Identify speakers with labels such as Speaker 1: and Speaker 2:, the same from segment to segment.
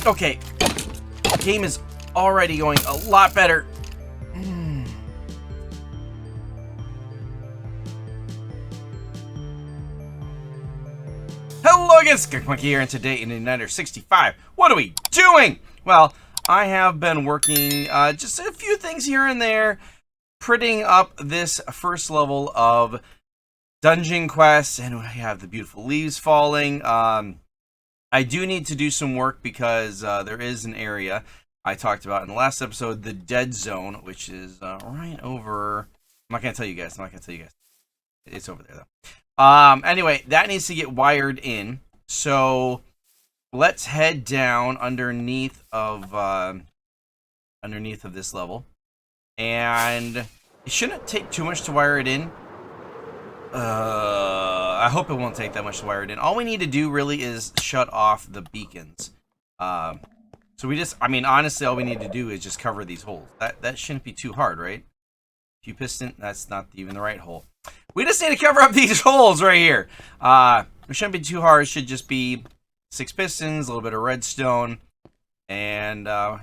Speaker 1: Okay. Game is already going a lot better. Hello again, skunkmunkee here, and today in Ignitor 65, what are we doing? Well, I have been working just a few things here and there, prettying up this first level of dungeon quests, and we have the beautiful leaves falling. I do need to do some work because there is an area I talked about in the last episode, the dead zone, which is right over. I'm not gonna tell you guys. It's over there though. Anyway, that needs to get wired in. So let's head down underneath of this level, and it shouldn't take too much to wire it in. I hope it won't take that much to wire it in. All we need to do really is shut off the beacons. So we just, I mean, honestly, all we need to do is just cover these holes. That shouldn't be too hard, right? Few piston, that's not even the right hole. We just need to cover up these holes right here. It shouldn't be too hard. It should just be 6 pistons, a little bit of redstone, and yeah,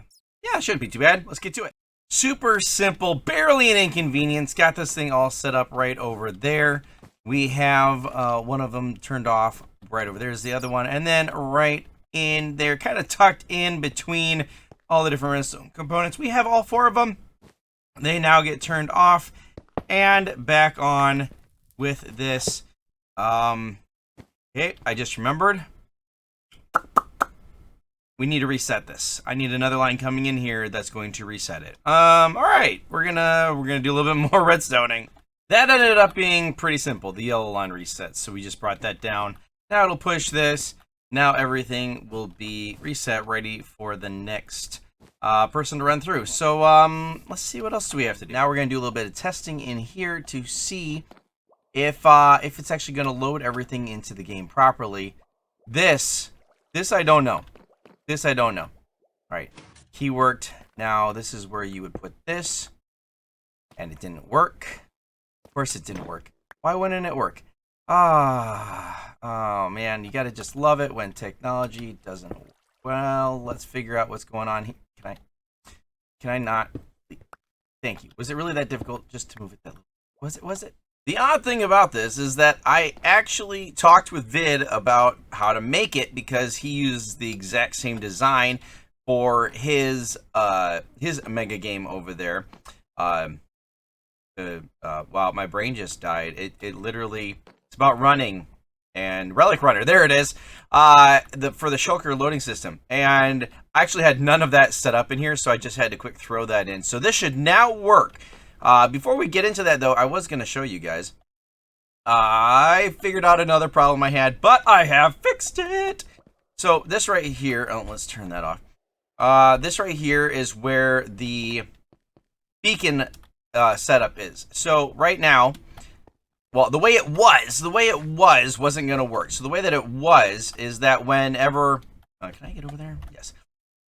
Speaker 1: it shouldn't be too bad. Let's get to it. Super simple, barely an inconvenience. Got this thing all set up right over there. We have one of them turned off right over there is the other one, and then right in there, kind of tucked in between all the different redstone components, we have all 4 of them. They now get turned off and back on with this. Okay, I just remembered. We need to reset this. I need another line coming in here that's going to reset it. All right, we're gonna do a little bit more redstoning. That ended up being pretty simple. The yellow line resets, so we just brought that down. Now it'll push this. Now everything will be reset, ready for the next person to run through. So let's see, what else do we have to do. Now we're gonna do a little bit of testing in here to see if it's actually gonna load everything into the game properly. This I don't know. This I don't know. All right, key worked. Now this is where you would put this, and it didn't work. Of course it didn't work. Why wouldn't it work? Oh man, you gotta just love it when technology doesn't work. Well, let's figure out what's going on here. Can I not? Thank you. Was it really that difficult just to move it that little? Was it? The odd thing about this is that I actually talked with Vid about how to make it because he used the exact same design for his mega game over there. Wow, my brain just died. It literally, it's about running and Relic Runner. There it is. For the Shulker loading system, and I actually had none of that set up in here, so I just had to quick throw that in. So this should now work. Before we get into that, though, I was going to show you guys. I figured out another problem I had, but I have fixed it. So this right here, oh, let's turn that off. This right here is where the beacon setup is. So right now, well, the way it was wasn't going to work. So the way that it was is that whenever, can I get over there? Yes.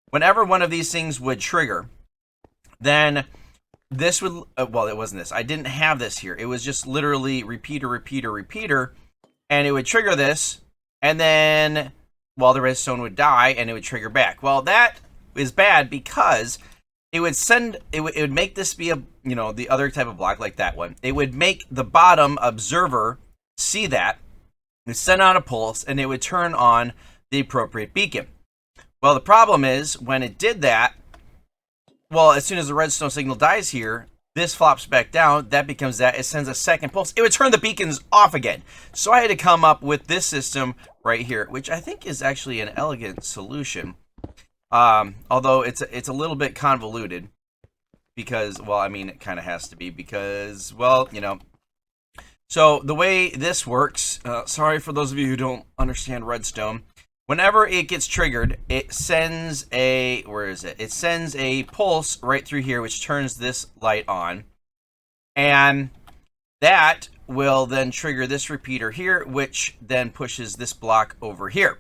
Speaker 1: Whenever one of these things would trigger, then this would, well, it wasn't this. I didn't have this here. It was just literally repeater, and it would trigger this, and then, well, the redstone would die, and it would trigger back. Well, that is bad because it would send, it would make this be a, you know, the other type of block like that one. It would make the bottom observer see that, it would send out a pulse, and it would turn on the appropriate beacon. Well, the problem is, when it did that, well, as soon as the redstone signal dies here, this flops back down, that becomes that, it sends a second pulse. It would turn the beacons off again. So I had to come up with this system right here, which I think is actually an elegant solution. Although it's a little bit convoluted because, well, I mean, it kind of has to be because, well, you know. So the way this works, sorry for those of you who don't understand redstone, whenever it gets triggered, it sends a, where is it? It sends a pulse right through here, which turns this light on. And that will then trigger this repeater here, which then pushes this block over here.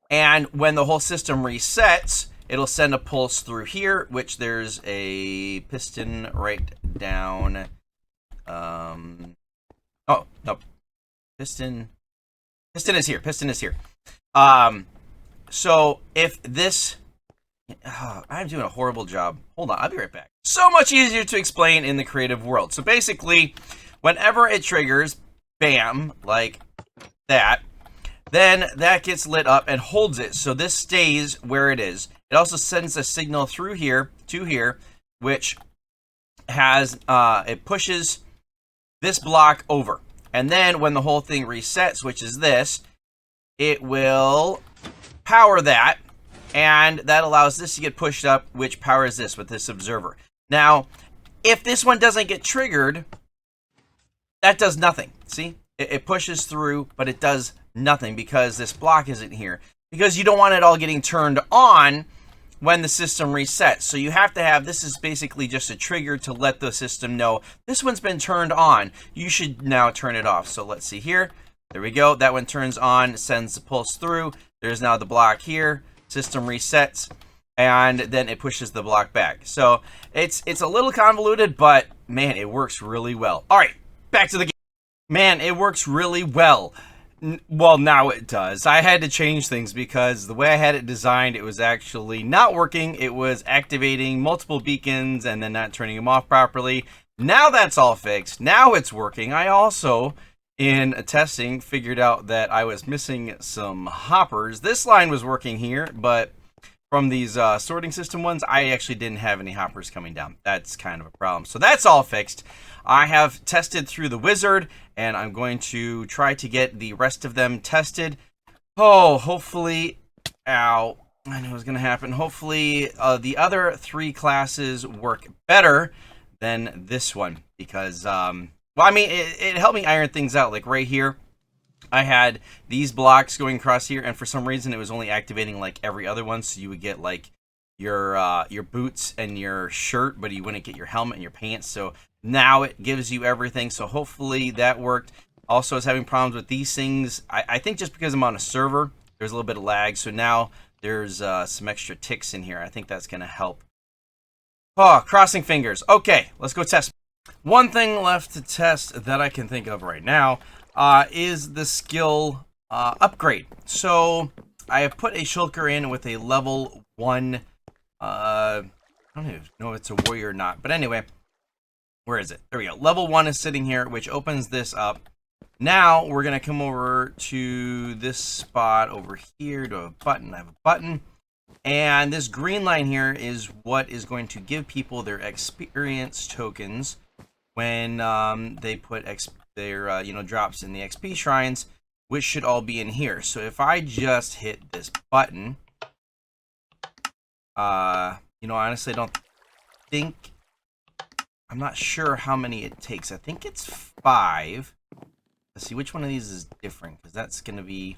Speaker 1: And when the whole system resets, it'll send a pulse through here, which there's a piston right down. Oh, no. Piston is here. So if this... I'm doing a horrible job. Hold on, I'll be right back. So much easier to explain in the creative world. So basically, whenever it triggers, bam, like that, then that gets lit up and holds it. So this stays where it is. It also sends a signal through here to here, which has, it pushes this block over. And then when the whole thing resets, which is this, it will power that. And that allows this to get pushed up, which powers this with this observer. Now, if this one doesn't get triggered, that does nothing. See? It pushes through, but it does nothing because this block isn't here. Because you don't want it all getting turned on when the system resets. So you have to have, this is basically just a trigger to let the system know this one's been turned on. You should now turn it off. So let's see here. There we go. That one turns on, sends the pulse through. There's now the block here. System resets, and then it pushes the block back. So it's a little convoluted, but man, it works really well. All right, back to the game. Man, it works really well. Well, now it does. I had to change things because the way I had it designed, it was actually not working. It was activating multiple beacons and then not turning them off properly. Now that's all fixed. Now it's working. I also, in testing, figured out that I was missing some hoppers. This line was working here, but from these sorting system ones, I actually didn't have any hoppers coming down. That's kind of a problem. So that's all fixed. I have tested through the wizard, and I'm going to try to get the rest of them tested. Oh, hopefully, ow, I knew it was going to happen. Hopefully, the other 3 classes work better than this one, because, well, I mean, it helped me iron things out. Like right here, I had these blocks going across here, and for some reason, it was only activating like every other one, so you would get like your boots and your shirt, but you wouldn't get your helmet and your pants. So now it gives you everything. So hopefully that worked. Also, I was having problems with these things. I think just because I'm on a server, there's a little bit of lag. So now there's some extra ticks in here. I think that's going to help. Oh, crossing fingers. Okay, let's go test. One thing left to test that I can think of right now is the skill upgrade. So I have put a shulker in with a level 1. I don't even know if it's a warrior or not. But anyway, where is it? There we go. Level 1 is sitting here, which opens this up. Now we're going to come over to this spot over here to a button. I have a button. And this green line here is what is going to give people their experience tokens when they put their drops in the XP shrines, which should all be in here. So if I just hit this button, honestly, I don't think, I'm not sure how many it takes. I think it's 5. Let's see which one of these is different, because that's going to be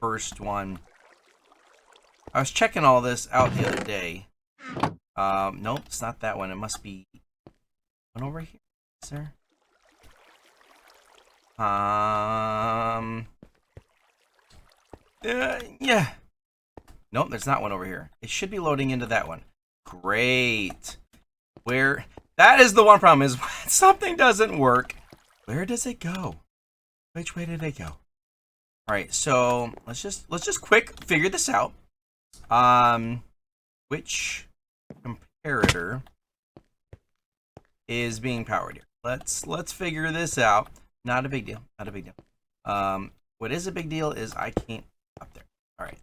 Speaker 1: first one. I was checking all this out the other day. Nope, it's not that one. It must be one over here, sir. Yeah. Nope, there's not one over here. It should be loading into that one. Great. Where? That is the one problem, is when something doesn't work, where does it go? Which way did it go? All right, so let's just quick figure this out. Which comparator is being powered here? Let's figure this out. Not a big deal. Not a big deal. What is a big deal is I can't up there. All right.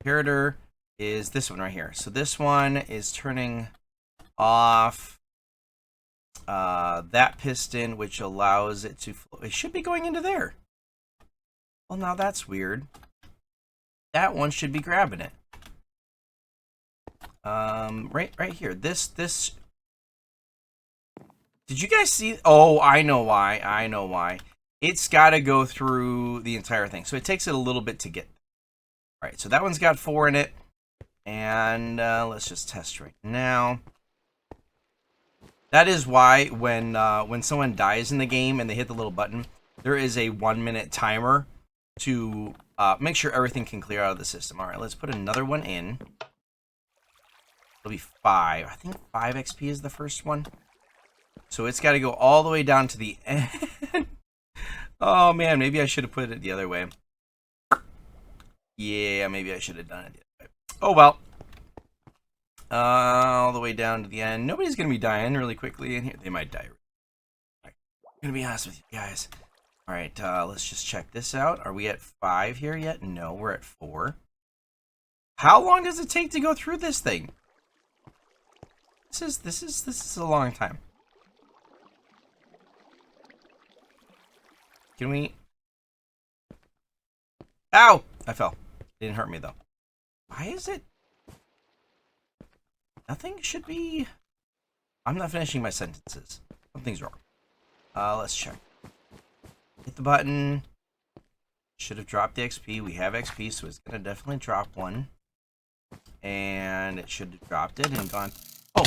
Speaker 1: Comparator is this one right here. So this one is turning off that piston, which allows it to flow. It should be going into there. Well, now that's weird. That one should be grabbing it. Right here. This. Did you guys see? Oh, I know why. I know why. It's got to go through the entire thing, so it takes it a little bit to get. All right, so that one's got 4 in it, and let's just test right now. That is why when someone dies in the game and they hit the little button, there is a 1-minute timer to make sure everything can clear out of the system. All right, let's put another one in. It'll be 5. I think 5 XP is the first one. So it's got to go all the way down to the end. Oh, man, maybe I should have put it the other way. Yeah, maybe I should have done it the other way. Oh, well. All the way down to the end. Nobody's going to be dying really quickly in here. They might die. I'm going to be honest with you guys. All right, let's just check this out. Are we at 5 here yet? No, we're at 4. How long does it take to go through this thing? This is a long time. Can we? Ow! I fell. It didn't hurt me though. Why is it? Nothing should be. I'm not finishing my sentences. Something's wrong. Let's check. Hit the button. Should have dropped the XP. We have XP, so it's gonna definitely drop one. And it should have dropped it and gone. Oh!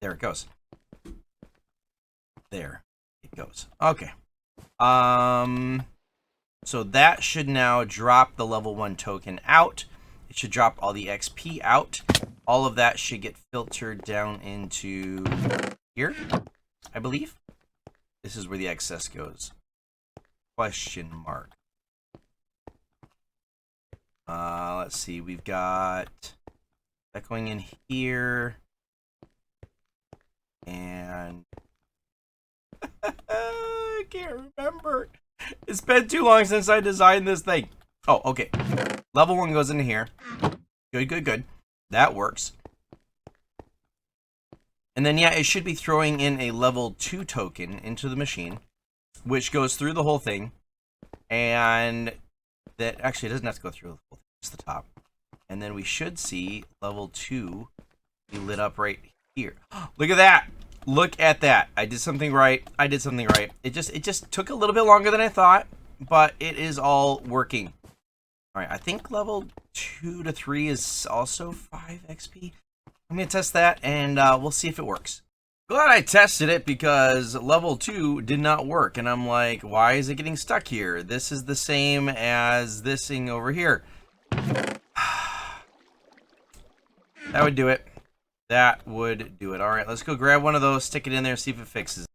Speaker 1: There it goes. There it goes. Okay. So that should now drop the level 1 token out. It should drop all the XP out. All of that should get filtered down into here, I believe. This is where the excess goes. Question mark. Let's see. We've got that going in here. And I can't remember. It's been too long since I designed this thing. Oh, okay. Level 1 goes into here. Good, good, good. That works. And then, yeah, it should be throwing in a level 2 token into the machine, which goes through the whole thing. And that actually it doesn't have to go through the whole thing, just the top. And then we should see level 2 be lit up right here. Look at that. Look at that. I did something right. I did something right. It just took a little bit longer than I thought, but it is all working. All right, I think level 2 to 3 is also 5 XP. I'm going to test that, and we'll see if it works. Glad I tested it, because level 2 did not work, and I'm like, why is it getting stuck here? This is the same as this thing over here. That would do it. That would do it. All right, let's go grab one of those, stick it in there, see if it fixes it.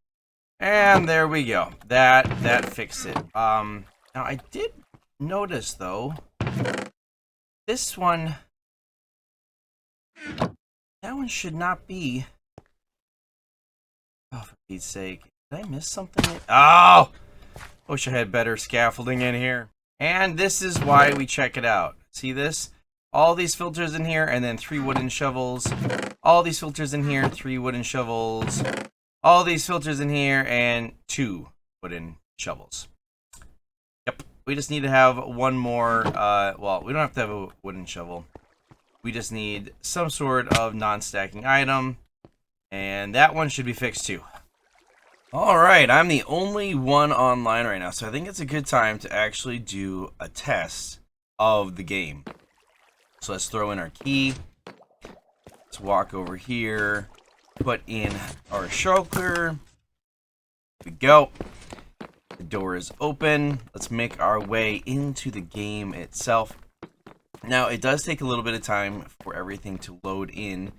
Speaker 1: And there we go. That fixed it. Now I did notice though, this one, that one should not be. Oh, for Pete's sake, did I miss something? Oh, wish I had better scaffolding in here. And this is why we check it out. See this? All these filters in here, and then 3 wooden shovels. All these filters in here, 3 wooden shovels. All these filters in here, and 2 wooden shovels. Yep. We just need to have one more, well, we don't have to have a wooden shovel. We just need some sort of non-stacking item. And that one should be fixed too. Alright, I'm the only one online right now, so I think it's a good time to actually do a test of the game. So let's throw in our key. Let's walk over here. Put in our shulker. Here we go. The door is open. Let's make our way into the game itself. Now, it does take a little bit of time for everything to load in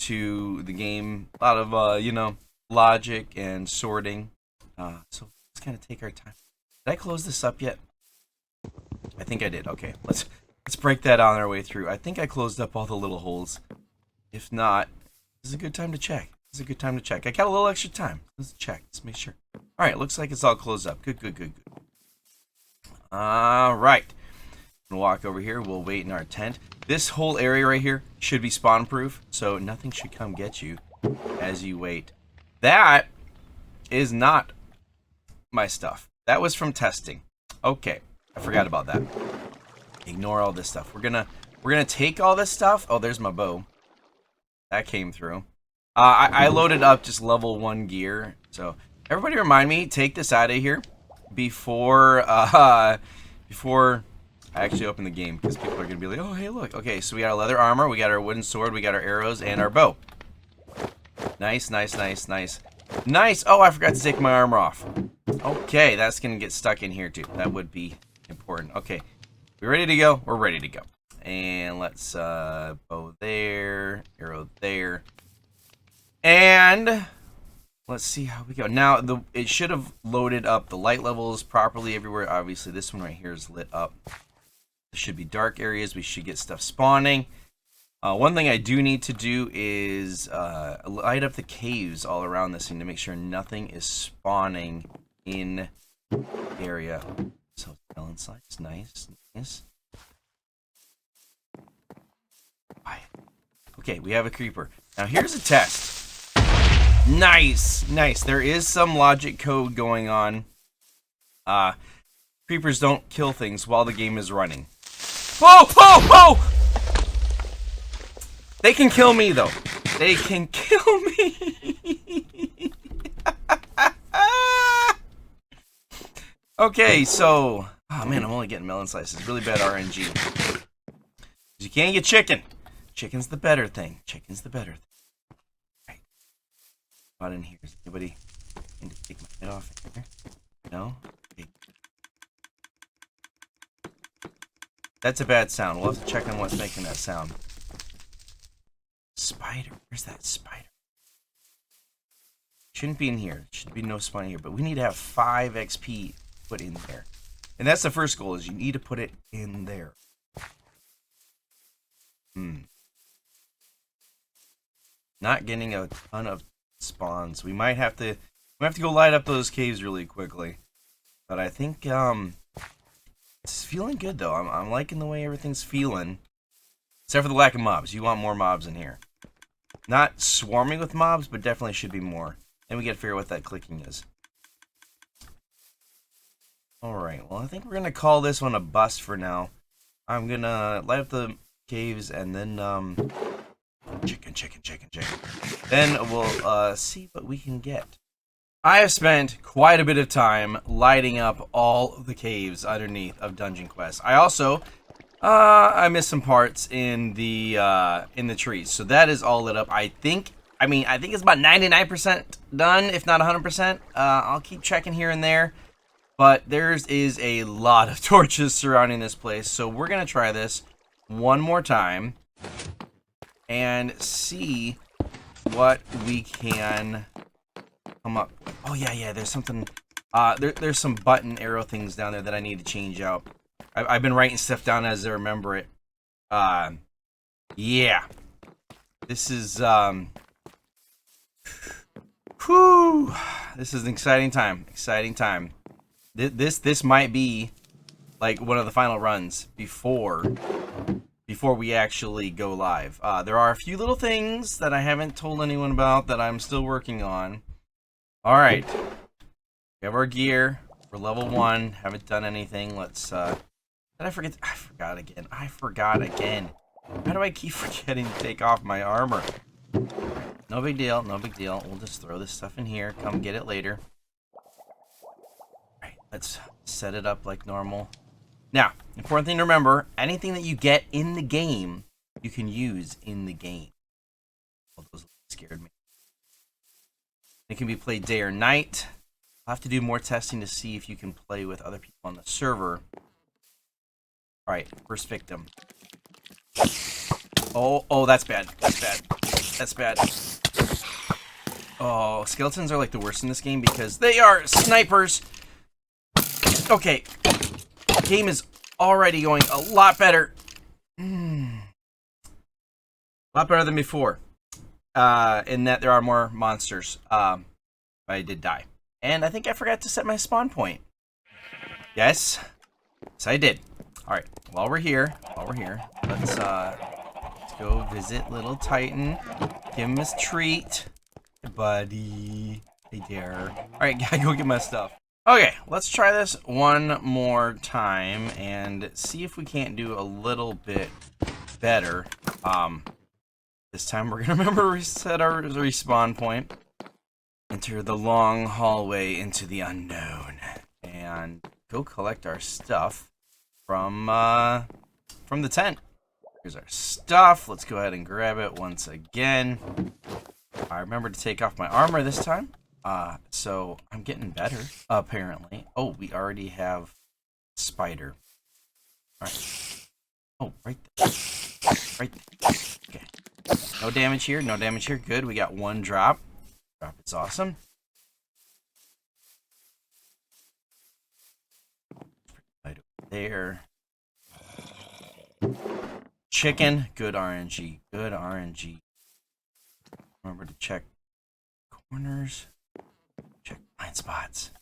Speaker 1: to the game. A lot of, you know, logic and sorting. So let's kind of take our time. Did I close this up yet? I think I did. Okay, let's break that on our way through. I think I closed up all the little holes. If not, this is a good time to check. This is a good time to check. I got a little extra time. Let's check. Let's make sure. All right, looks like it's all closed up. Good, good, good, good. All right. We'll walk over here. We'll wait in our tent. This whole area right here should be spawn proof, so nothing should come get you as you wait. That is not my stuff. That was from testing. Okay, I forgot about that. Ignore all this stuff. We're gonna take all this stuff. Oh, there's my bow. That came through. I loaded up just level 1 gear. So everybody remind me, take this out of here before before I actually open the game, because people are gonna be like, oh hey look. Okay, so we got our leather armor, we got our wooden sword, we got our arrows, and our bow. Nice, nice, nice, nice. Nice! Oh, I forgot to take my armor off. Okay, that's gonna get stuck in here too. That would be important. Okay. We ready to go? We're ready to go. And let's bow there, arrow there. And let's see how we go. Now it should have loaded up the light levels properly everywhere. Obviously this one right here is lit up. The should be dark areas. We should get stuff spawning. One thing I do need to do is light up the caves all around this thing to make sure nothing is spawning in the area. So melon slice, nice. Okay, we have a creeper. Now here's a test. Nice. There is some logic code going on. Creepers don't kill things while the game is running. Whoa! They can kill me, though. They can kill me. Okay, so... Oh, man, I'm only getting melon slices. Really bad RNG. You can't get chicken. Chicken's the better thing. Right. Not in here. Is anybody need to take my head off here? No? Okay. That's a bad sound. We'll have to check on what's making that sound. Spider. Where's that spider? Shouldn't be in here. Should be no spawn here. But we need to have 5 XP put in there. And that's the first goal, is you need to put it in there. Not getting a ton of spawns. We might have to go light up those caves really quickly. But I think it's feeling good though. I'm liking the way everything's feeling. Except for the lack of mobs. You want more mobs in here. Not swarming with mobs, but definitely should be more. And we gotta figure out what that clicking is. Alright, well I think we're gonna call this one a bust for now. I'm gonna light up the caves and then chicken. Then we'll see what we can get. I have spent quite a bit of time lighting up all of the caves underneath of Dungeon Quest. I also I missed some parts in the trees, so that is all lit up. I think it's about 99% done, if not 100%. I'll keep checking here and there, but there's a lot of torches surrounding this place, so we're gonna try this one more time and see what we can come up with. Oh yeah, there's something. There's some button arrow things down there that I need to change out. I've been writing stuff down as I remember it. Yeah. This is whew. This is an exciting time. This might be like one of the final runs before we actually go live. There are a few little things that I haven't told anyone about that I'm still working on. Alright. We have our gear. We're level 1. Haven't done anything. Let's did I forget? I forgot again. How do I keep forgetting to take off my armor? No big deal. We'll just throw this stuff in here. Come get it later. Alright, let's set it up like normal. Now, important thing to remember, anything that you get in the game, you can use in the game. Oh, those scared me. It can be played day or night. I'll have to do more testing to see if you can play with other people on the server. Alright, first victim. Oh, that's bad. That's bad. Oh, skeletons are like the worst in this game because they are snipers. Okay. Game is already going a lot better. A lot better than before. In that there are more monsters. But I did die. And I think I forgot to set my spawn point. Yes. Yes, I did. Alright, while we're here, let's go visit little Titan. Give him his treat. Hey, buddy. Hey there. Alright, gotta go get my stuff. Okay, let's try this one more time and see if we can't do a little bit better. This time we're gonna remember to reset our respawn point. Enter the long hallway into the unknown and go collect our stuff from the tent. Here's our stuff. Let's go ahead and grab it once again. I remember to take off my armor this time. So I'm getting better, apparently. Oh, we already have spider. Alright. Oh, right there. Right there. Okay. No damage here, Good, we got one drop. Drop is awesome. Right over there. chicken. Good RNG. Good RNG. Remember to check corners. Check blind spots.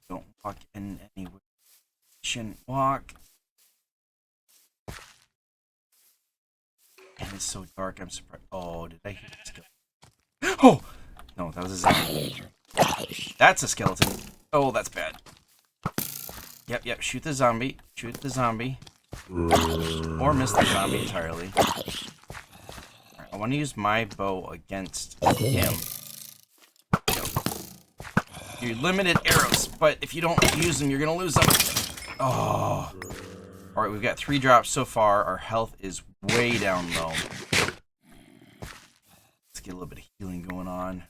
Speaker 1: Don't walk in anywhere. Shouldn't walk. And it's so dark, I'm surprised. Oh, did I hear the skeleton? Oh! No, that was a zombie. That's a skeleton. Oh, that's bad. Yep, shoot the zombie. Shoot the zombie. Or miss the zombie entirely. Right, I want to use my bow against him. You're limited arrows, but if you don't use them, you're going to lose them. Oh. Alright, we've got 3 drops so far. Our health is way down low. Let's get a little bit of healing going on.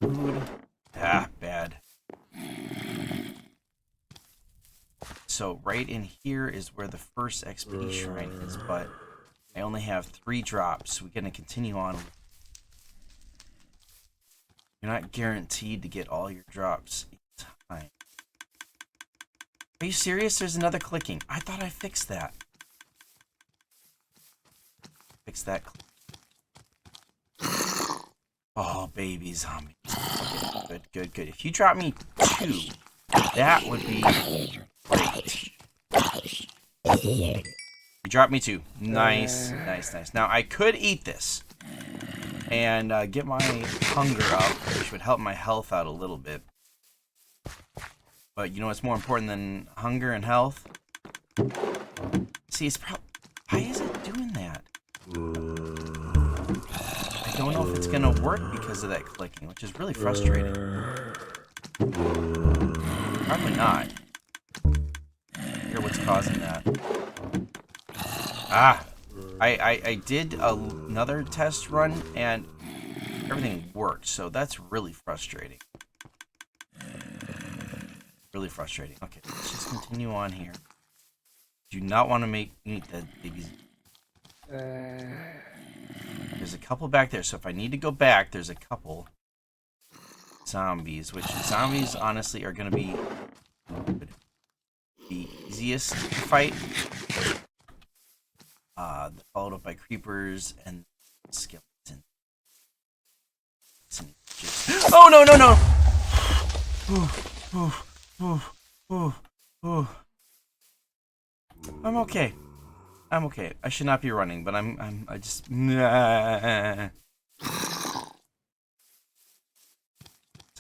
Speaker 1: Food. Ah, bad. So right in here is where the first XP shrine is, but I only have 3 drops, so we're going to continue on. You're not guaranteed to get all your drops in time. Are you serious? There's another clicking. I thought I fixed that. Fix that. Oh, baby zombies. Good. If you drop me 2, that would be great. You dropped me 2. Nice. Now, I could eat this and get my hunger up, which would help my health out a little bit. But you know what's more important than hunger and health? See, it's probably... Why is it doing that? I don't know if it's going to work because of that clicking, which is really frustrating. Probably not. Hear what's causing that. Ah! I did another test run, and everything worked, so that's really frustrating. Really frustrating. Okay, let's just continue on here. Do not want to eat the babies. There's a couple back there, so if I need to go back, there's a couple zombies, which zombies honestly are going to be the easiest to fight. Followed up by creepers and skeletons. Oh no! I'm okay. I should not be running, but I just... Nah. It's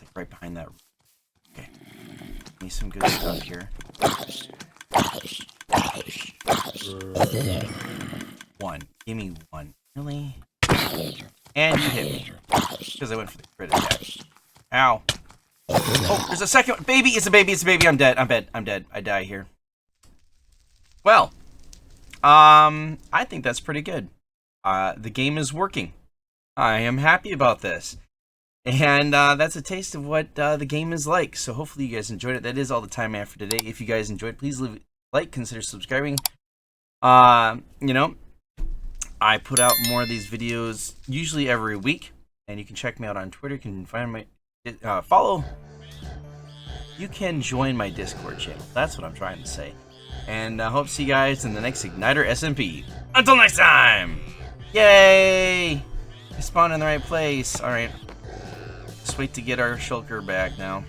Speaker 1: like right behind that. Okay. Give me some good stuff here. 1. Give me 1. Really? And you hit me. Because I went for the crit attack. Ow. Oh, there's a second one. Baby, it's a baby. I'm dead. I die here. Well, I think that's pretty good. The game is working. I am happy about this. And that's a taste of what the game is like. So hopefully you guys enjoyed it. That is all the time I have for today. If you guys enjoyed, please leave a like, consider subscribing. You know, I put out more of these videos usually every week. And you can check me out on Twitter. You can find my... follow. You can join my Discord channel. That's what I'm trying to say. And I hope to see you guys in the next Ignitor SMP. Until next time! Yay! I spawned in the right place. Alright. Just wait to get our shulker back now.